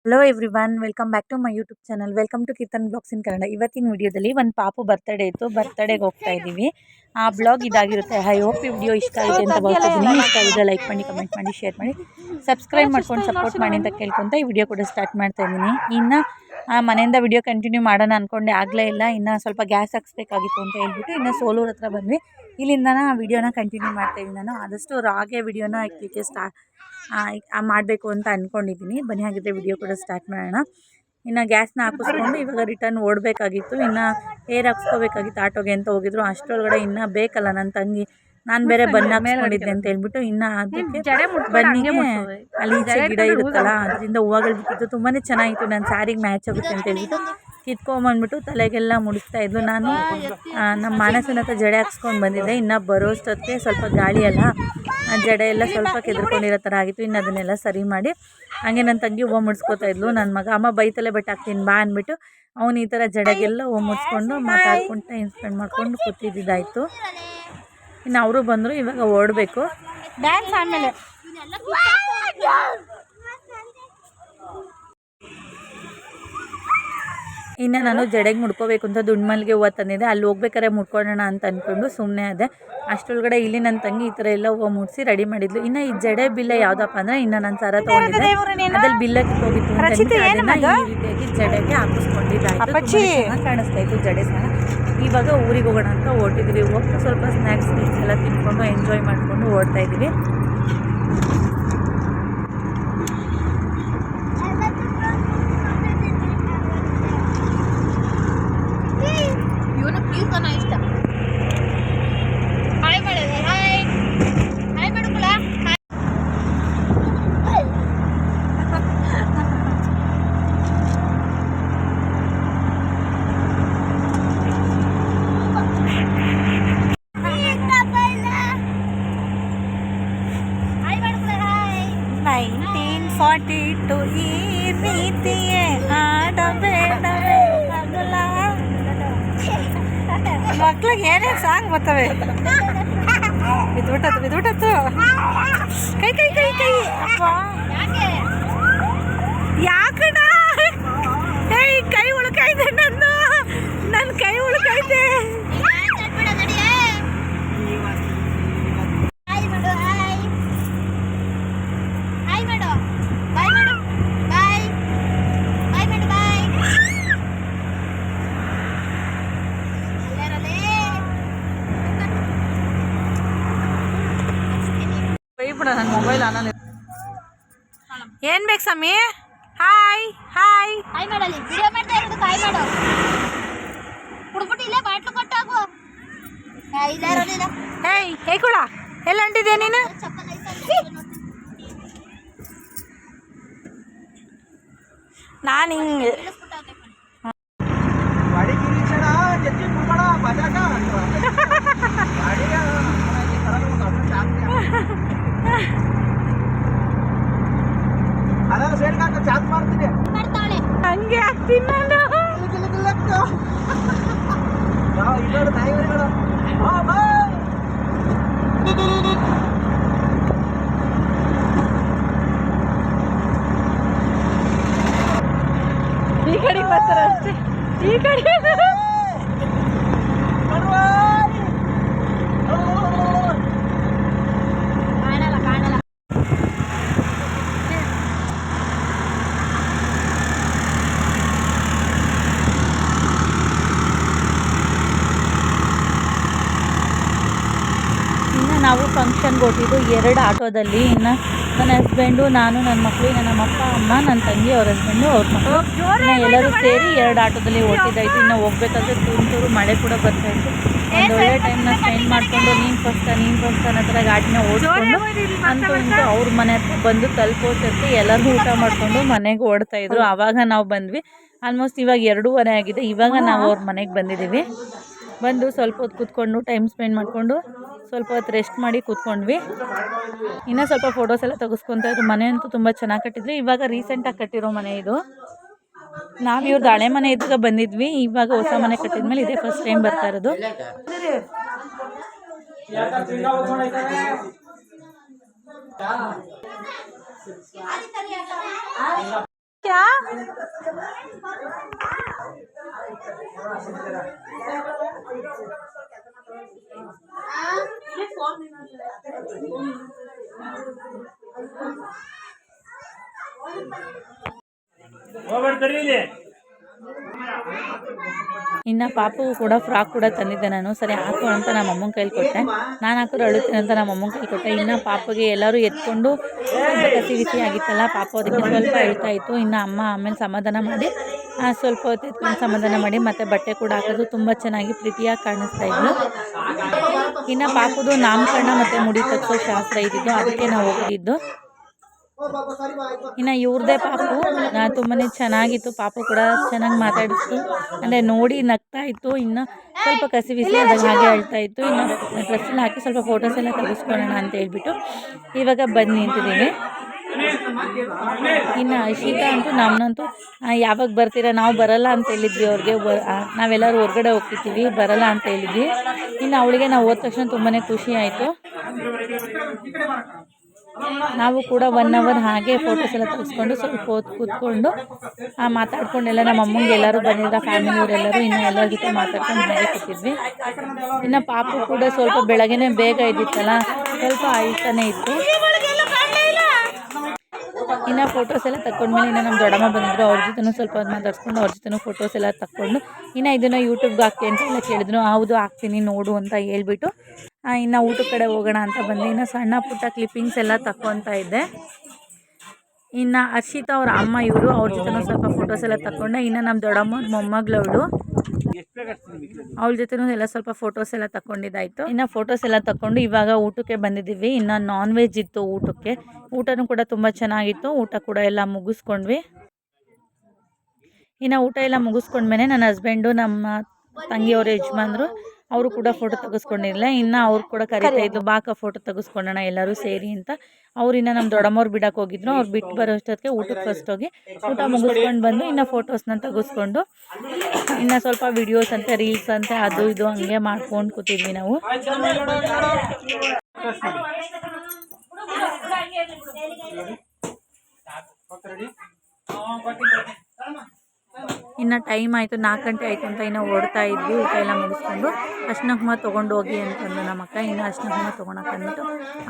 Hello everyone, welcome back to my YouTube channel. Welcome to Keerthan blogs in Kannada. ಇವತ್ತಿನ ವಿಡಿಯೋದಲ್ಲಿ ಒಂದು ಪಾಪು ಬರ್ತ್ಡೇ ಇತ್ತು, ಬರ್ತ್ಡೇಗೆ ಹೋಗ್ತಾ ಇದ್ದೀವಿ. ಆ ಬ್ಲಾಗ್ ಇದಾಗಿರುತ್ತೆ. ಐ ಹೋಪ್ ಈ ವಿಡಿಯೋ ಇಷ್ಟ ಆಗಿದೆ ಅಂತ ಭಾವಿಸಿದ್ದೀನಿ. ಇಷ್ಟ ಆಗಿದ್ರೆ ಲೈಕ್ ಮಾಡಿ, ಕಮೆಂಟ್ ಮಾಡಿ, ಶೇರ್ ಮಾಡಿ, ಸಬ್ಸ್ಕ್ರೈಬ್ ಮಾಡ್ಕೊಂಡು ಸಪೋರ್ಟ್ ಮಾಡಿ ಅಂತ ಕೇಳ್ಕೊಂತ ಈ ವಿಡಿಯೋ ಕೂಡ ಸ್ಟಾರ್ಟ್ ಮಾಡ್ತಾ ಇದ್ದೀನಿ. ಇನ್ನು ಮನೆಯಿಂದ ವಿಡಿಯೋ ಕಂಟಿನ್ಯೂ ಮಾಡೋಣ ಅಂದ್ಕೊಂಡೆ, ಆಗಲೇ ಇಲ್ಲ. ಇನ್ನು ಸ್ವಲ್ಪ ಗ್ಯಾಸ್ ಹಾಕ್ಸ್ಬೇಕಾಗಿತ್ತು ಅಂತ ಹೇಳ್ಬಿಟ್ಟು ಇನ್ನು ಸೋಲೂರು ಹತ್ರ ಬಂದ್ವಿ. ಇಲ್ಲಿಂದ ವಿಡಿಯೋನ ಕಂಟಿನ್ಯೂ ಮಾಡ್ತಾಯಿದ್ದೀನಿ. ನಾನು ಆದಷ್ಟು ರಾಗೆ ವಿಡಿಯೋನ ಹಾಕಲಿಕ್ಕೆ ಮಾಡಬೇಕು ಅಂತ ಅಂದ್ಕೊಂಡಿದ್ದೀನಿ. ಬನ್ನಿ ಹಾಗಿದ್ರೆ ವಿಡಿಯೋ ಕೂಡ ಸ್ಟಾರ್ಟ್ ಮಾಡೋಣ. ಇನ್ನು ಗ್ಯಾಸ್ನ ಹಾಕಿಸ್ಕೊಂಡು ಇವಾಗ ರಿಟರ್ನ್ ಓಡಬೇಕಾಗಿತ್ತು. ಇನ್ನು ಏರ್ ಹಾಕ್ಸ್ಕೋಬೇಕಾಗಿತ್ತು ಆಟೋಗೆ ಅಂತ ಹೋಗಿದ್ರು. ಅಷ್ಟರೊಳಗಡೆ ಇನ್ನು ಬೇಕಲ್ಲ ನನ್ನ ತಂಗಿ, ನಾನು ಬೇರೆ ಬನ್ನ ಹಾಕ್ಸ್ಕೊಂಡಿದ್ದೆ ಅಂತ ಹೇಳ್ಬಿಟ್ಟು ಇನ್ನು ಅದಕ್ಕೆ ಬನ್ನಿಗೆ ಅಲ್ಲಿ ಈಚೆ ಗಿಡ ಇರುತ್ತಲ್ಲ ಅದರಿಂದ ಹೂವುಗಳು ಬಿಟ್ಟಿತ್ತು. ತುಂಬಾ ಚೆನ್ನಾಗಿತ್ತು, ನನ್ನ ಸ್ಯಾರಿಗೆ ಮ್ಯಾಚ್ ಆಗುತ್ತೆ ಅಂತ ಹೇಳ್ಬಿಟ್ಟು ಕಿತ್ಕೊಂಬಂದ್ಬಿಟ್ಟು ತಲೆಗೆಲ್ಲ ಮುಡಿಸ್ತಾ ಇದ್ಲು. ನಾನು ನಮ್ಮ ಮಾನಸನ ಹತ್ರ ಜಡೆ ಹಾಕ್ಸ್ಕೊಂಡು ಬಂದಿದ್ದೆ. ಇನ್ನು ಬರೋಷ್ಟೊತ್ತಿಗೆ ಸ್ವಲ್ಪ ಗಾಳಿ ಅಲ್ಲ, ಜಡೆ ಎಲ್ಲ ಸ್ವಲ್ಪ ಕೆದ್ರಕೊಂಡಿರೋ ಥರ ಆಗಿತ್ತು. ಇನ್ನು ಅದನ್ನೆಲ್ಲ ಸರಿ ಮಾಡಿ ಹಾಗೆ ನನ್ನ ತಂಗಿ ಹೂವು ಮುಡಿಸ್ಕೊತಾ ಇದ್ಲು. ನನ್ನ ಮಗ ಅಮ್ಮ ಬೈತಲೆ ಬಟ್ ಹಾಕ್ತೀನಿ ಬಾ ಅಂದ್ಬಿಟ್ಟು ಅವ್ನು ಈ ಥರ ಜಡೆಗೆಲ್ಲ ಹೂವು ಮುಡಿಸ್ಕೊಂಡು ಮಾತಾಡ್ಕೊಂಡು ಟೈಮ್ ಸ್ಪೆಂಡ್ ಮಾಡ್ಕೊಂಡು ಕೂತಿದ್ದಾಯಿತು. ಇನ್ನು ಅವರು ಬಂದರು, ಇವಾಗ ಓಡಬೇಕು. ಡ್ಯಾನ್ಸ್ ಆಮೇಲೆ ಇನ್ನು ನಾನು ಜಡೆಗೆ ಮುಡ್ಕೋಬೇಕು ಅಂತ ದುಡ್ಮಲ್ಗೆ ಹೂವು ತಂದಿದ್ದೆ. ಅಲ್ಲಿ ಹೋಗ್ಬೇಕಾರೆ ಮುಡ್ಕೊಳ್ಳೋಣ ಅಂತ ಅಂದ್ಕೊಂಡು ಸುಮ್ಮನೆ ಅದೇ. ಅಷ್ಟರೊಳಗಡೆ ಇಲ್ಲಿ ನನ್ನ ತಂಗಿ ಈ ಥರ ಎಲ್ಲ ಹೂವು ಮುಡಿಸಿ ರೆಡಿ ಮಾಡಿದ್ಲು. ಇನ್ನು ಈ ಜಡೆ ಬಿಲ್ಲೆ ಯಾವುದಪ್ಪ ಅಂದರೆ ಇನ್ನು ನಾನು ಸರ ತೊಗೊಂಡಿದ್ದೆ, ಅದ್ರಲ್ಲಿ ಬಿಲ್ಲಕ್ಕೆ ಹೋಗಿತ್ತು ಅಂತ ಅದನ್ನು ಈ ರೀತಿಯಾಗಿ ಜಡೆಗೆ ಹಾಕಿಸ್ಕೊಂಡಿದ್ದಾಯಿತು. ಚೆನ್ನಾಗಿ ಕಾಣಿಸ್ತಾ ಇತ್ತು ಜಡೆ ಸಹ. ಇವಾಗ ಊರಿಗೆ ಹೋಗೋಣ ಅಂತ ಹೊರಟಿದ್ವಿ. ಹೋಗ್ತಾ ಸ್ವಲ್ಪ ಸ್ನ್ಯಾಕ್ಸ್ ಎಲ್ಲ ತಿನ್ಕೊಂಡು ಎಂಜಾಯ್ ಮಾಡಿಕೊಂಡು ಓಡ್ತಾ ಇದ್ದೀವಿ. ಈ ರೀತಿಯೇ ಆಡಬೇಡವೇ ಮಗಳ. ಮಕ್ಳಿಗೆ ಏನೇ ಸಾಂಗ್ ಬರ್ತವೆ. ಬಿದ್ಬಿಟ್ಟತ್ತು ಕೈ ಕೈ ಕೈ ಕೈ ಅಪ್ಪ ಯಾಕಣ ಕೈ ಉಳ್ಕೈತೆ, ನನ್ನ ಕೈ ಉಳ್ಕೈತೆ. ನನ್ನ ಮೊಬೈಲ್ ಆನಲ್ಲಿ ಏನು ಬೇಕು ಸಮಿ? ಹಾಯ್ ಹಾಯ್ ಹಾಯ್ ಮಾಡಲಿ, ವಿಡಿಯೋ ಮಾಡ್ತಾ ಇರೋದು. ಹಾಯ್ ಮಾಡು, ಕುಡ್ಬಿಟ್ಟು ಇಲ್ಲೇ ಬಾಟ್ಲು ಕೊಟ್ಟಾಗು. ಹೇಯ್ ಹೇ ಕೂಡ ಎಲ್ಲ ಅಂಟಿದ್ಯಾ ನೀನು? ನಾನು ಹಿಂಗೆ ಹಂಗೆ ಆಗ್ತೀನಿ ನಾನು. ಈ ಕಡೆ ಬರ್ತಾರ ಅಷ್ಟೇ, ಈ ಕಡೆ ನಾವು ಫಂಕ್ಷನ್ಗೆ ಹೊಟ್ಟಿದ್ದು 2 ಆಟೋದಲ್ಲಿ. ಇನ್ನು ನನ್ನ ಹಸ್ಬೆಂಡು, ನಾನು, ನನ್ನ ಮಕ್ಕಳು, ನಮ್ಮ ಅಪ್ಪ ಅಮ್ಮ, ನನ್ನ ತಂಗಿ, ಅವ್ರ ಹಸ್ಬೆಂಡು, ಅವ್ರ ಮಕ್ಕಳು ಎಲ್ಲರೂ ಸೇರಿ 2 ಆಟೋದಲ್ಲಿ ಹೊಟ್ಟಿದ್ದಾಯಿತು. ಇನ್ನು ಹೋಗ್ಬೇಕಾದ್ರೆ ತುಂತುರು ಮಳೆ ಕೂಡ ಬರ್ತಾಯಿತ್ತು. ಒಂದು ಒಳ್ಳೆ ಟೈಮ್ನ ಸ್ಪೆಂಡ್ ಮಾಡಿಕೊಂಡು ನೀನು ಫಸ್ಟ್ ಅನ್ನೋ ಥರ ಗಾಡಿನ ಓಡಿಸ್ಕೊಂಡು ಅಂತೂ ಅವ್ರ ಮನೆ ಹತ್ರ ಬಂದು ತಲುಪೋಷ್ಟೊತ್ತಿಗೆ ಎಲ್ಲರಿಗೂ ಊಟ ಮಾಡಿಕೊಂಡು ಮನೆಗೆ ಓಡ್ತಾಯಿದ್ರು. ಆವಾಗ ನಾವು ಬಂದ್ವಿ. ಆಲ್ಮೋಸ್ಟ್ ಇವಾಗ 2:30 ಆಗಿದೆ. ಇವಾಗ ನಾವು ಅವ್ರ ಮನೆಗೆ ಬಂದಿದ್ದೀವಿ. ಬಂದು ಸ್ವಲ್ಪ ಹೊತ್ತು ಕೂತ್ಕೊಂಡು ಟೈಮ್ ಸ್ಪೆಂಡ್ ಮಾಡಿಕೊಂಡು ಸ್ವಲ್ಪ ಹೊತ್ತು ರೆಸ್ಟ್ ಮಾಡಿ ಕೂತ್ಕೊಂಡ್ವಿ. ಇನ್ನೂ ಸ್ವಲ್ಪ ಫೋಟೋಸ್ ಎಲ್ಲ ತೆಗೆಸ್ಕೊತಾ ಇದ್ರು. ಮನೆ ಅಂತೂ ತುಂಬ ಚೆನ್ನಾಗಿ ಕಟ್ಟಿದ್ರು. ಇವಾಗ ರೀಸೆಂಟಾಗಿ ಕಟ್ಟಿರೋ ಮನೆ ಇದು. ನಾವು ಇವ್ರದ್ದು ಹಳೆ ಮನೆ ಇದ್ದಾಗ ಬಂದಿದ್ವಿ. ಇವಾಗ ಹೊಸ ಮನೆ ಕಟ್ಟಿದ್ಮೇಲೆ ಇದೇ ಫಸ್ಟ್ ಟೈಮ್ ಬರ್ತಾ ಇರೋದು. क्या ಇನ್ನು ಪಾಪು ಕೂಡ ಫ್ರಾಕ್ ಕೂಡ ತಂದಿದ್ದೆ ನಾನು. ಸರಿ ಹಾಕು ಅಂತ ನಮ್ಮ ಅಮ್ಮನ ಕೈಲಿ ಕೊಟ್ಟೆ. ನಾನು ಹಾಕಿದ್ರೆ ಅಳುತ್ತೇನೆ ಅಂತ ನಮ್ಮ ಅಮ್ಮನ ಕೈಲಿ ಕೊಟ್ಟೆ. ಇನ್ನು ಪಾಪಗೆ ಎಲ್ಲರೂ ಎತ್ಕೊಂಡು ಸ್ವಲ್ಪ ಕಸಿ ಬಿಸಿ ಆಗಿತ್ತಲ್ಲ, ಪಾಪು ಅದಕ್ಕೆ ಸ್ವಲ್ಪ ಹೇಳ್ತಾ ಇತ್ತು. ಇನ್ನು ಅಮ್ಮ ಆಮೇಲೆ ಸಮಾಧಾನ ಮಾಡಿ ಸ್ವಲ್ಪ ಹೊತ್ತು ಎತ್ಕೊಂಡು ಸಮಾಧಾನ ಮಾಡಿ ಮತ್ತೆ ಬಟ್ಟೆ ಕೂಡ ಹಾಕೋದು. ತುಂಬ ಚೆನ್ನಾಗಿ ಪ್ರೀತಿಯಾಗಿ ಕಾಣಿಸ್ತಾ ಇದ್ಲು. ಇನ್ನು ಪಾಪುದು ನಾಮಕರಣ ಮತ್ತು ಮುಡಿ ತಗ್ಸೋ ಶಾಸ್ತ್ರ ಇದ್ದಿದ್ದು, ಅದಕ್ಕೆ ನಾವು ಹೋಗಿದ್ದು. ಇನ್ನು ಇವ್ರದ್ದೇ ಪಾಪು ತುಂಬಾ ಚೆನ್ನಾಗಿತ್ತು. ಪಾಪು ಕೂಡ ಚೆನ್ನಾಗಿ ಮಾತಾಡಿಸ್ತು, ಅಂದರೆ ನೋಡಿ ನಗ್ತಾ ಇತ್ತು. ಇನ್ನು ಸ್ವಲ್ಪ ಕಸಿ ಬಿಸಿ ಆದಾಗ ಹಾಗೆ ಹೇಳ್ತಾ ಇತ್ತು. ಇನ್ನು ಡ್ರೆಸ್ಸಲ್ಲಿ ಹಾಕಿ ಸ್ವಲ್ಪ ಫೋಟೋಸ್ ಎಲ್ಲ ತೆಗೆಸ್ಕೊಳ್ಳೋಣ ಅಂತ ಹೇಳ್ಬಿಟ್ಟು ಇವಾಗ ಬಂದು ನಿಂತಿದ್ದೀವಿ. ಇನ್ನು ಹರ್ಷಿತಾ ಅಂತೂ ನಮ್ಮನ್ನಂತೂ ಯಾವಾಗ ಬರ್ತೀರಾ, ನಾವು ಬರಲ್ಲ ಅಂತ ಹೇಳಿದ್ವಿ ಅವ್ರಿಗೆ. ನಾವೆಲ್ಲರೂ ಹೊರಗಡೆ ಹೋಗ್ತಿದ್ದೀವಿ, ಬರಲ್ಲ ಅಂತ ಹೇಳಿದ್ವಿ. ಇನ್ನು ಅವಳಿಗೆ ನಾವು ಹೋದ ತಕ್ಷಣ ತುಂಬಾ ಖುಷಿ ಆಯಿತು. ನಾವು ಕೂಡ 1 ಅವರ್ ಹಾಗೆ ಫೋಟೋಸ್ ಎಲ್ಲ ತೆಗೆಸ್ಕೊಂಡು ಸ್ವಲ್ಪ ಹೊತ್ತು ಕೂತ್ಕೊಂಡು ಮಾತಾಡ್ಕೊಂಡೆಲ್ಲ ನಮ್ಮ ಅಮ್ಮಂಗೆ ಎಲ್ಲರೂ ಬಂದಿರೋ ಫ್ಯಾಮಿಲಿಯವರೆಲ್ಲರೂ ಇನ್ನು ಎಲ್ಲರ ಜೊತೆ ಮಾತಾಡ್ಕೊಂಡು ಹಾಗೆ ಕೂತಿದ್ವಿ. ಇನ್ನು ಪಾಪು ಕೂಡ ಸ್ವಲ್ಪ ಬೆಳಗ್ಗೆನೇ ಬೇಗ ಇದ್ದಿತ್ತಲ್ಲ, ಸ್ವಲ್ಪ ಆಯ್ತಾನೆ ಇತ್ತು. ಇನ್ನು ಫೋಟೋಸ್ ಎಲ್ಲ ತಗೊಂಡ್ಮೇಲೆ ಇನ್ನು ನಮ್ಮ ದೊಡ್ಡಮ್ಮ ಬಂದಿದ್ರು, ಅವ್ರ ಜೊತೆನೂ ಸ್ವಲ್ಪ ಹೊತ್ತು ಮಾತಾಡ್ಸ್ಕೊಂಡು ಅವ್ರ ಜೊತೆನೂ ಫೋಟೋಸ್ ಎಲ್ಲ ತಗೊಂಡು ಇನ್ನು ಇದನ್ನು ಯೂಟ್ಯೂಬ್ಗೆ ಹಾಕ್ತೀನಿ ಅಂತ ಎಲ್ಲ ಕೇಳಿದ್ರು. ಹೌದು ಹಾಕ್ತೀನಿ ನೋಡು ಅಂತ ಹೇಳ್ಬಿಟ್ಟು ಇನ್ನು ಊಟದ ಕಡೆ ಹೋಗೋಣ ಅಂತ ಬಂದು ಇನ್ನು ಸಣ್ಣ ಪುಟ್ಟ ಕ್ಲಿಪ್ಪಿಂಗ್ಸ್ ಎಲ್ಲ ತಗೊತಾ ಇದ್ದೆ. ಇನ್ನು ಹರ್ಷಿತಾ ಅವ್ರ ಅಮ್ಮ ಇವರು, ಅವ್ರ ಜೊತೆನೂ ಸ್ವಲ್ಪ ಫೋಟೋಸ್ ಎಲ್ಲ ತಗೊಂಡೆ. ಇನ್ನು ನಮ್ಮ ದೊಡ್ಡಮ್ಮ ಮೊಮ್ಮಗಳವಳು, ಅವಳ ಜೊತೆನೂ ಎಲ್ಲ ಸ್ವಲ್ಪ ಫೋಟೋಸ್ ಎಲ್ಲ ತಗೊಂಡಿದ್ದಾಯಿತು. ಇನ್ನು ಫೋಟೋಸ್ ಎಲ್ಲ ತಗೊಂಡು ಇವಾಗ ಊಟಕ್ಕೆ ಬಂದಿದ್ದೀವಿ. ಇನ್ನು ನಾನ್ ವೆಜ್ ಇತ್ತು ಊಟಕ್ಕೆ. ಊಟನೂ ಕೂಡ ತುಂಬ ಚೆನ್ನಾಗಿತ್ತು. ಊಟ ಕೂಡ ಎಲ್ಲ ಮುಗಿಸ್ಕೊಂಡ್ವಿ. ಇನ್ನು ಊಟ ಎಲ್ಲ ಮುಗಿಸ್ಕೊಂಡ್ಮೇಲೆ ನನ್ನ ಹಸ್ಬೆಂಡು, ನಮ್ಮ ತಂಗಿಯವ್ರ ಯಜಮಾನ್ರು, ಅವರು ಕೂಡ ಫೋಟೋ ತೆಗೆಸ್ಕೊಂಡಿರಲಿಲ್ಲ. ಇನ್ನು ಅವ್ರು ಕೂಡ ಕರಿತಾ ಇದ್ದು, ಬಾಕ ಫೋಟೋ ತೆಗೆಸ್ಕೊಳ್ಳೋಣ ಎಲ್ಲರೂ ಸೇರಿ ಅಂತ. ಅವ್ರಿನ್ನ ನಮ್ಮ ದೊಡ್ಡಮ್ಮವ್ರು ಬಿಡಕ್ಕೆ ಹೋಗಿದ್ರು. ಅವ್ರು ಬಿಟ್ಟು ಬರೋ ಅಷ್ಟೊತ್ತಿಗೆ ಊಟಕ್ಕೆ ಫಸ್ಟ್ ಹೋಗಿ ಊಟ ಮುಗಿಸ್ಕೊಂಡು ಬಂದು ಇನ್ನು ಫೋಟೋಸ್ನ ತೆಗೆಸ್ಕೊಂಡು ಇನ್ನು ಸ್ವಲ್ಪ ವಿಡಿಯೋಸ್ ಅಂತೆ, ರೀಲ್ಸ್ ಅಂತೆ, ಅದು ಇದು ಹಂಗೆ ಮಾಡ್ಕೊಂಡು ಕೂತಿದ್ವಿ ನಾವು. ಇನ್ನು ಟೈಮ್ ಆಯಿತು, 4 ಗಂಟೆ ಆಯಿತು ಅಂತ ಇನ್ನು ಓಡ್ತಾ ಇದ್ವಿ. ಊಟ ಎಲ್ಲ ಮುಗಿಸ್ಕೊಂಡು ಅರ್ಶಿನ ಕುಂಕುಮ ತೊಗೊಂಡು ಹೋಗಿ ಅಂತಂದು ನಮ್ಮ ಅಕ್ಕ. ಇನ್ನು ಅರ್ಶಿನ ಕುಂಕುಮ ತೊಗೊಳಕ್ಕೆ ಅಂದ್ಬಿಟ್ಟು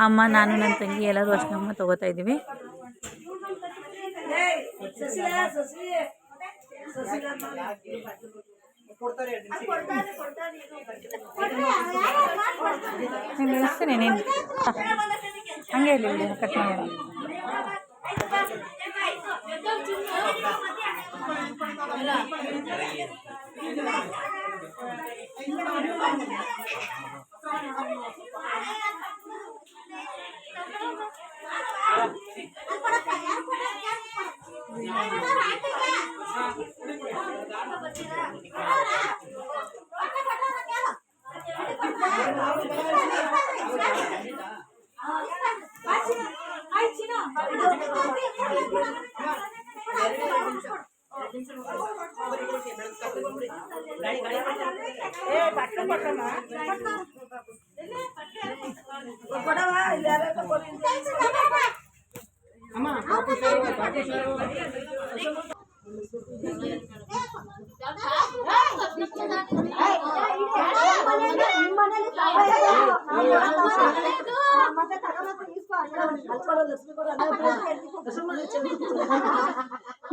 ಅಮ್ಮ, ನಾನು, ನನ್ನ ತಂಗಿ ಎಲ್ಲರೂ ಅರ್ಶಿನ ಕುಂಕುಮ ತೊಗೋತಾ ಇದ್ದೀವಿ. ನೀನು ಹಂಗೆ ಇಲ್ಲಿ ಕಟ್ ಮಾಡೋಣ.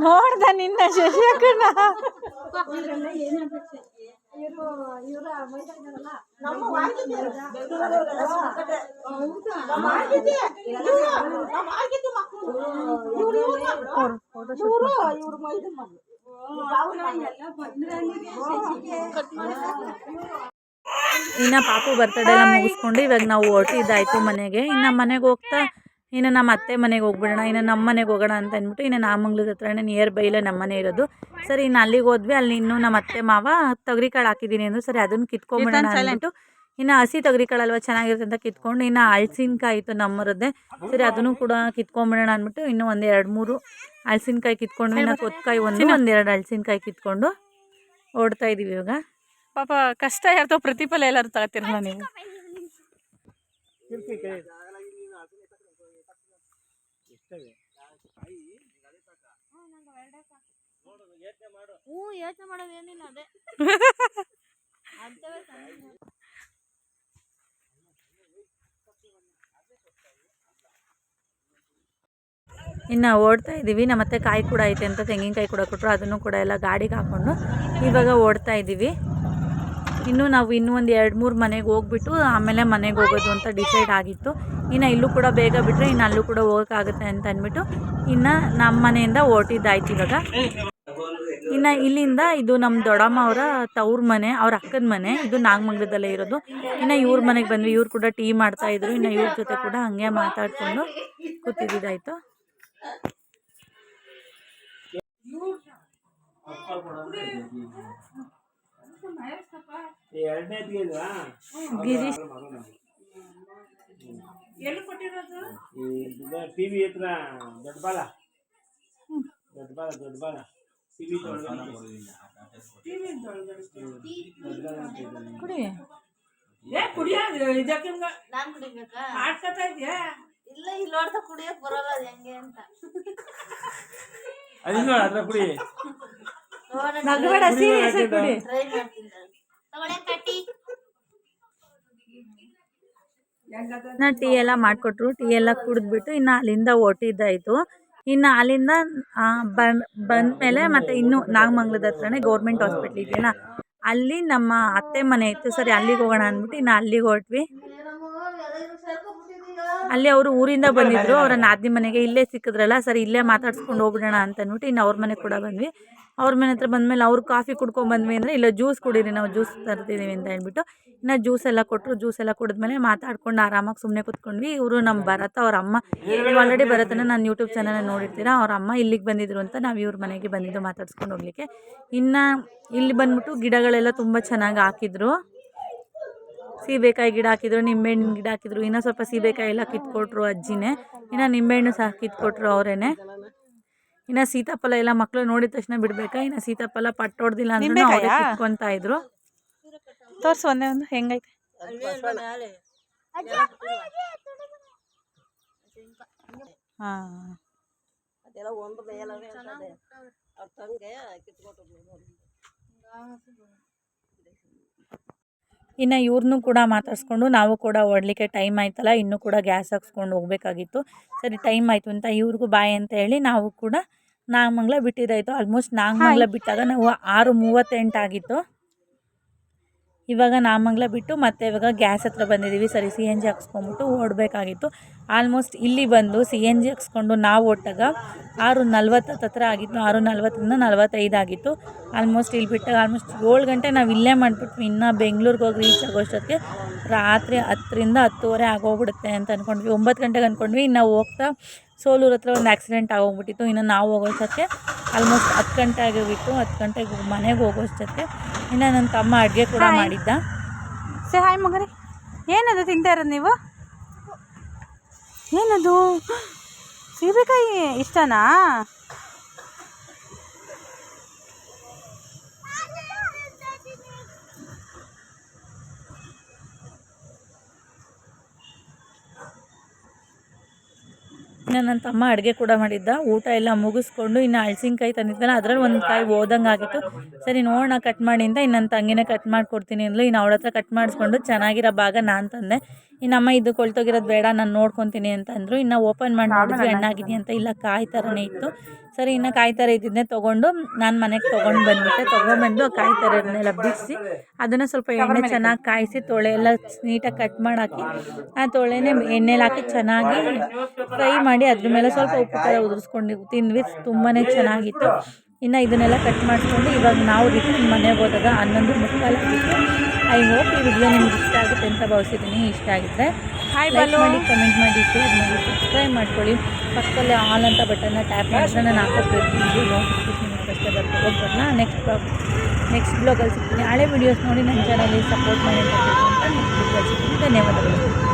ನೋಡ್ದ ನಿನ್ನ ಶಶಿಕಣ್ಣ ಇನ್ನು ಪಾಪು ಬರ್ತಡೇ ಎಲ್ಲ ಮುಗಿಸ್ಕೊಂಡು ಇವಾಗ ನಾವು ಹೊರಟಿದ್ದಾಯ್ತು ಮನೆಗೆ. ಇನ್ನು ಮನೆಗೆ ಹೋಗ್ತಾ ಇನ್ನು ನಮ್ಮ ಅತ್ತೆ ಮನೆಗೆ ಹೋಗ್ಬಿಡೋಣ, ಇನ್ನು ನಮ್ಮ ಮನೆಗೆ ಹೋಗೋಣ ಅಂತ ಅಂದ್ಬಿಟ್ಟು ಇನ್ನು ನಾಮಂಗ್ಲದ ಹತ್ರನೇ ನಿಯರ್ ಬೈ ಇಲ್ಲ ನಮ್ಮ ಮನೆ ಇರೋದು. ಸರಿ ಇನ್ನು ಅಲ್ಲಿಗೆ ಹೋದ್ವಿ. ಅಲ್ಲಿ ಇನ್ನೂ ನಮ್ಮ ಅತ್ತೆ ಮಾವ ತೊಗರಿಕಾಳು ಹಾಕಿದ್ದೀನಿ ಅಂದರು. ಸರಿ ಅದನ್ನು ಕಿತ್ಕೊಂಡ್ಬಿಡೋಣ ಅಂದ್ಬಿಟ್ಟು ಇನ್ನು ಹಸಿ ತೊಗರಿಕಾಳಲ್ವ ಚೆನ್ನಾಗಿರುತ್ತೆ ಅಂತ ಕಿತ್ಕೊಂಡು ಇನ್ನು ಹಲಸಿನಕಾಯಿ ಇತ್ತು ನಮ್ಮರದ್ದೇ. ಸರಿ ಅದನ್ನು ಕೂಡ ಕಿತ್ಕೊಂಡ್ಬಿಡೋಣ ಅಂದ್ಬಿಟ್ಟು ಇನ್ನೂ 1-2-3 ಹಲಸಿನಕಾಯಿ ಕಿತ್ಕೊಂಡ್ವಿ. ಇನ್ನು ಕೊತ್ತಕಾಯಿ 1-2 ಹಲಸಿನಕಾಯಿ ಕಿತ್ಕೊಂಡು ಓಡ್ತಾ ಇದ್ದೀವಿ ಇವಾಗ. ಪಾಪ ಕಷ್ಟ ಯಾರ್ತೋ ಪ್ರತಿಫಲ ಎಲ್ಲರೂ ತಗೋತಿರಲ್ಲ ನೀವು. ಯೋಚನೆ ಮಾಡೋದೇನಿಲ್ಲ ಅದೇ ಇನ್ನು ಓಡ್ತಾ ಇದ್ದೀವಿ. ನಮ್ಮತ್ತೆ ಕಾಯಿ ಕೂಡ ಐತೆ ಅಂತ ತೆಂಗಿನಕಾಯಿ ಕೂಡ ಕೊಟ್ಟರು, ಅದನ್ನು ಕೂಡ ಎಲ್ಲ ಗಾಡಿಗೆ ಹಾಕ್ಕೊಂಡು ಇವಾಗ ಓಡ್ತಾ ಇದ್ದೀವಿ. ಇನ್ನು ನಾವು ಇನ್ನೂ ಒಂದು 2-3 ಮನೆಗೆ ಹೋಗ್ಬಿಟ್ಟು ಆಮೇಲೆ ಮನೆಗೆ ಹೋಗೋದು ಅಂತ ಡಿಸೈಡ್ ಆಗಿತ್ತು. ಇನ್ನು ಇಲ್ಲೂ ಕೂಡ ಬೇಗ ಬಿಟ್ಟರೆ ಇನ್ನು ಅಲ್ಲೂ ಕೂಡ ಹೋಗೋಕ್ಕಾಗುತ್ತೆ ಅಂತ ಅಂದ್ಬಿಟ್ಟು ಇನ್ನು ನಮ್ಮ ಮನೆಯಿಂದ ಹೊರಟಿದ್ದಾಯ್ತು ಇವಾಗ. ಇನ್ನು ಇಲ್ಲಿಂದ ಇದು ನಮ್ಮ ದೊಡ್ಡಮ್ಮ ಅವರ ತವ್ರ ಮನೆ, ಅವ್ರ ಅಕ್ಕನ ಮನೆ, ಇದು ನಾಗಮಂಗಲದಲ್ಲೇ ಇರೋದು. ಇನ್ನು ಇವ್ರ ಮನೆಗೆ ಬಂದ್ವಿ. ಇವ್ರು ಕೂಡ ಟೀ ಮಾಡ್ತಾಯಿದ್ರು. ಇನ್ನು ಇವ್ರ ಜೊತೆ ಕೂಡ ಹಂಗೆ ಮಾತಾಡಿಕೊಂಡು ಕೂತಿದ್ದಾಯಿತು. ಗಿರೀಶ್ ಟಿವಿ ಹತ್ರ ದೊಡ್ಡಬಾಳ ಇಲ್ಲ ಇಲ್ಲಿ ನೋಡ್ತಾ ಕುಡಿಯಕ್ ಬರಲ್ಲ ಹೆಂಗೆ ಅಂತ ಅದ್ರ ಕುಡಿ ಟ್ರೈ ಮಾಡ್ತೀನಿ. ಟೀ ಎಲ್ಲ ಮಾಡಿಕೊಟ್ರು. ಟೀ ಎಲ್ಲ ಕುಡಿದ್ಬಿಟ್ಟು ಇನ್ನು ಅಲ್ಲಿಂದ ಹೊರಟಿದ್ದಾಯಿತು. ಇನ್ನು ಅಲ್ಲಿಂದ ಬಂದಮೇಲೆ ಮತ್ತು ಇನ್ನು ನಾಗಮಂಗಲದ ಹತ್ರನೇ ಗೌರ್ಮೆಂಟ್ ಹಾಸ್ಪಿಟ್ಲ್ ಇದೆಯಲ್ಲ, ಅಲ್ಲಿ ನಮ್ಮ ಅತ್ತೆ ಮನೆ ಇತ್ತು. ಸರಿ ಅಲ್ಲಿಗೆ ಹೋಗೋಣ ಅಂದ್ಬಿಟ್ಟು ಇನ್ನು ಅಲ್ಲಿಗೆ ಹೊರಟ್ವಿ. ಅಲ್ಲಿ ಅವರು ಊರಿಂದ ಬಂದಿದ್ರು, ಅವರ ನಾದಿನಿ ಮನೆಗೆ. ಇಲ್ಲೇ ಸಿಕ್ಕಿದ್ರಲ್ಲ, ಸರಿ ಇಲ್ಲೇ ಮಾತಾಡ್ಸ್ಕೊಂಡು ಹೋಗ್ಬಿಡೋಣ ಅಂತ ಅಂದ್ಬಿಟ್ಟು ಇನ್ನು ಅವ್ರ ಮನೆಗೆ ಕೂಡ ಬಂದ್ವಿ. ಅವ್ರ ಮನೆ ಹತ್ರ ಬಂದಮೇಲೆ ಅವ್ರು ಕಾಫಿ ಕುಡ್ಕೊಂಡ್ಬಂದ್ವಿ ಅಂದರೆ ಇಲ್ಲ ಜ್ಯೂಸ್ ಕುಡೀರಿ, ನಾವು ಜ್ಯೂಸ್ ತರ್ತಿದ್ದೀವಿ ಅಂತ ಹೇಳ್ಬಿಟ್ಟು ಇನ್ನು ಜ್ಯೂಸ್ ಎಲ್ಲ ಕೊಟ್ಟರು. ಜ್ಯೂಸ್ ಎಲ್ಲ ಕುಡಿದ್ಮೇಲೆ ಮಾತಾಡ್ಕೊಂಡು ಆರಾಮಾಗಿ ಸುಮ್ಮನೆ ಕೂತ್ಕೊಂಡ್ವಿ. ಇವರು ನಮ್ಮ ಭರತ ಅವ್ರ ಅಮ್ಮ, ನೀವು ಆಲ್ರೆಡಿ ಭರತನ ನಾನು ಯೂಟ್ಯೂಬ್ ಚಾನಲ್ ನೋಡಿರ್ತೀರ. ಅವ್ರ ಅಮ್ಮ ಇಲ್ಲಿಗೆ ಬಂದಿದ್ರು ಅಂತ ನಾವು ಇವ್ರ ಮನೆಗೆ ಬಂದಿದ್ದು ಮಾತಾಡ್ಸ್ಕೊಂಡು ಹೋಗ್ಲಿಕ್ಕೆ. ಇನ್ನು ಇಲ್ಲಿ ಬಂದ್ಬಿಟ್ಟು ಗಿಡಗಳೆಲ್ಲ ತುಂಬ ಚೆನ್ನಾಗಿ ಹಾಕಿದ್ರು. ಸೀಬೆಕಾಯಿ ಗಿಡ ಹಾಕಿದ್ರು, ನಿಂಬೆಹಣ್ಣು ಗಿಡ ಹಾಕಿದ್ರು. ಇನ್ನೂ ಸ್ವಲ್ಪ ಸೀಬೆಕಾಯಿ ಎಲ್ಲ ಕಿತ್ಕೊಟ್ರು ಅಜ್ಜಿನೇ. ಇನ್ನು ನಿಂಬೆಹಣ್ಣು ಸಹ ಕಿತ್ಕೊಟ್ರು ಅವರೇನೆ. ಇನ್ನು ಸೀತಾಫಲ ಎಲ್ಲ ಮಕ್ಕಳು ನೋಡಿದ ತಕ್ಷಣ ಬಿಡ್ಬೇಕಾ. ಇನ್ನು ಸೀತಾಫಲ ಪಟ್ಟು ಹೊಡೆದಿಲ್ಲ ಅಂದ್ರೆ ಅವರೇ ಕಿತ್ಕೊತಾ ಇದ್ರು. ತೋರ್ಸು ಒಂದೇ ಒಂದು ಹೆಂಗೈತೆ. ಹಾಂ ಇನ್ನು ಇವ್ರನ್ನೂ ಕೂಡ ಮಾತಾಡ್ಸ್ಕೊಂಡು ನಾವು ಕೂಡ ಹೊರಡ್ಲಿಕ್ಕೆ ಟೈಮ್ ಆಯ್ತಲ್ಲ, ಇನ್ನೂ ಕೂಡ ಗ್ಯಾಸ್ ಹಾಕ್ಸ್ಕೊಂಡು ಹೋಗಬೇಕಾಗಿತ್ತು. ಸರಿ ಟೈಮ್ ಆಯಿತು ಅಂತ ಇವ್ರಿಗೂ ಬಾಯ್ ಅಂತ ಹೇಳಿ ನಾವು ಕೂಡ ನಾಗಮಂಗಲ ಬಿಟ್ಟಿದ್ದಾಯಿತು. ಆಲ್ಮೋಸ್ಟ್ ನಾಗಮಂಗಲ ಬಿಟ್ಟಾಗ ನಾವು 6:38 ಆಗಿತ್ತು. ಇವಾಗ ನಾಗಮಂಗಲ ಬಿಟ್ಟು ಮತ್ತೆ ಇವಾಗ ಗ್ಯಾಸ್ ಹತ್ರ ಬಂದಿದ್ದೀವಿ. ಸರಿ CNG ಹಾಕ್ಸ್ಕೊಂಬಿಟ್ಟು ಓಡಬೇಕಾಗಿತ್ತು. ಆಲ್ಮೋಸ್ಟ್ ಇಲ್ಲಿ ಬಂದು CNG ಹಾಕ್ಸ್ಕೊಂಡು ನಾವು ಒಟ್ಟಾಗ 6:40 ಹತ್ರ ಆಗಿತ್ತು. 6:40ರಿಂದ 45 ಆಗಿತ್ತು. ಆಲ್ಮೋಸ್ಟ್ ಇಲ್ಲಿ ಬಿಟ್ಟಾಗ ಆಲ್ಮೋಸ್ಟ್ 7 ಗಂಟೆ ನಾವು ಇಲ್ಲೇ ಮಾಡಿಬಿಟ್ವಿ. ಇನ್ನು ಬೆಂಗಳೂರಿಗೆ ಹೋಗಿ ರೀಚ್ ಆಗೋಷ್ಟೊತ್ತಿಗೆ ರಾತ್ರಿ 10ರಿಂದ 10:30 ಆಗೋಗ್ಬಿಡುತ್ತೆ ಅಂತ ಅಂದ್ಕೊಂಡ್ವಿ. 9 ಗಂಟೆಗೆ ಅಂದ್ಕೊಂಡ್ವಿ. ಇನ್ನು ಹೋಗ್ತಾ ಸೋಲೂರು ಹತ್ರ ಒಂದು ಆಕ್ಸಿಡೆಂಟ್ ಆಗೋಗ್ಬಿಟ್ಟಿತ್ತು. ಇನ್ನು ನಾವು ಹೋಗೋಷ್ಟಕ್ಕೆ ಆಲ್ಮೋಸ್ಟ್ 10 ಗಂಟೆ ಆಗಿಬಿಟ್ಟು. 10 ಗಂಟೆಗೆ ಮನೆಗೆ ಹೋಗೋಷ್ಟಕ್ಕೆ ಇನ್ನು ನನ್ನ ತಮ್ಮ ಅಡುಗೆ ಕೂಡ ಮಾಡಿದ್ದ. ಸೇ ಹಾಯ್ ಮಗರೇ, ಏನದು ತಿಂತಾ ಇರೋದು ನೀವು? ಏನದು ಸೀಬೆಕಾಯಿ ಇಷ್ಟನಾ? ಇನ್ನು ನನ್ನ ತಮ್ಮ ಅಡುಗೆ ಕೂಡ ಮಾಡಿದ್ದ. ಊಟ ಎಲ್ಲ ಮುಗಿಸ್ಕೊಂಡು ಇನ್ನು ಹಲಸಿನಕಾಯಿ ತಂದಿದ್ದಲ್ಲ, ಅದರಲ್ಲಿ ಒಂದು ಕಾಯಿ ಓದಂಗೆ ಆಗಿತ್ತು. ಸರಿ ನೋಡೋಣ ಕಟ್ ಮಾಡಿ ಅಂತ ಇನ್ನು ನನ್ನ ತಂಗಿನೇ ಕಟ್ ಮಾಡಿಕೊಡ್ತೀನಿ ಅಂದ್ಲು. ಇನ್ನು ಅವಳ ಹತ್ರ ಕಟ್ ಮಾಡಿಸ್ಕೊಂಡು ಚೆನ್ನಾಗಿರೋ ಭಾಗ ನಾನು ತಂದೆ. ಇನ್ನಮ್ಮ ಇದು ಕೊಳ್ತೋಗಿರೋದು ಬೇಡ, ನಾನು ನೋಡ್ಕೊತೀನಿ ಅಂತ ಅಂದರು. ಇನ್ನು ಓಪನ್ ಮಾಡಿ ನೋಡಿದ್ವಿ ಹಣ್ಣಾಗಿದೆಯಾ ಅಂತ. ಇಲ್ಲ ಕಾಯಿ ಥರನೇ ಇತ್ತು. ಸರಿ ಇನ್ನು ಕಾಯಿ ಥರ ಇದ್ದಿದ್ದನ್ನೇ ತೊಗೊಂಡು ನಾನು ಮನೆಗೆ ತೊಗೊಂಡು ಬಂದುಬಿಟ್ಟೆ. ತೊಗೊಂಬಂದು ಆ ಕಾಯಿ ಥರನೆಲ್ಲ ಬಿಡಿಸಿ ಅದನ್ನು ಸ್ವಲ್ಪ ಎಣ್ಣೆ ಚೆನ್ನಾಗಿ ಕಾಯಿಸಿ ತೊಳೆ ಎಲ್ಲ ನೀಟಾಗಿ ಕಟ್ ಮಾಡಿ ಹಾಕಿ ಆ ತೊಳೆನೇ ಎಣ್ಣೆಲಿ ಹಾಕಿ ಚೆನ್ನಾಗಿ ಫ್ರೈ ಮಾಡಿ ಅದ್ರ ಮೇಲೆ ಸ್ವಲ್ಪ ಉಪ್ಪು ಖಾರ ಉದುರಿಸ್ಕೊಂಡು ತಿಂದ್ವಿ. ತುಂಬಾ ಚೆನ್ನಾಗಿತ್ತು. ಇನ್ನು ಇದನ್ನೆಲ್ಲ ಕಟ್ ಮಾಡಿಕೊಂಡು ಇವಾಗ ನಾವು ರಿಟರ್ನ್ ಮನೆಗೆ ಹೋದಾಗ 11:45 ಆಗಿತ್ತು. ಐ ಹೋಪ್ ಈ ವಿಡಿಯೋ ನಿಮ್ಗೆ ಇಷ್ಟ ಆಗುತ್ತೆ ಅಂತ ಭಾವಿಸಿದ್ದೀನಿ. ಇಷ್ಟ ಆಗಿದ್ದರೆ ಲೈಕ್ ಮಾಡಿ, ಕಮೆಂಟ್ ಮಾಡಿ, ಶೇರ್ ಮಾಡಿ, ಸಬ್ಸ್ಕ್ರೈಬ್ ಮಾಡ್ಕೊಳ್ಳಿ. ಪಕ್ಕದಲ್ಲಿ ಆಲ್ ಅಂತ ಬಟನ್ನ ಟ್ಯಾಪ್ ಮಾಡಿದ್ರೆ ನಾನು ಹಾಕೋ ಪ್ರತಿ ನೋಟಿಫಿಕೇಶನ್ ನಿಮಗೆ ಅಷ್ಟೇ ಬರ್ತದೆ. ಹೋಗ್ಬರಲ್ಲ ನೆಕ್ಸ್ಟ್ ಬ್ಲಾಗಲ್ಲಿ ಸಿಗ್ತೀನಿ. ಹಳೆ ವೀಡಿಯೋಸ್ ನೋಡಿ ನನ್ನ ಚಾನಲ್ಗೆ ಸಪೋರ್ಟ್ ಮಾಡಿ ಅಂತ ನೆಕ್ಸ್ಟ್ ಬ್ಲಾಗಲ್ಲಿ ಸಿಗ್ತೀನಿ. ಧನ್ಯವಾದಗಳು.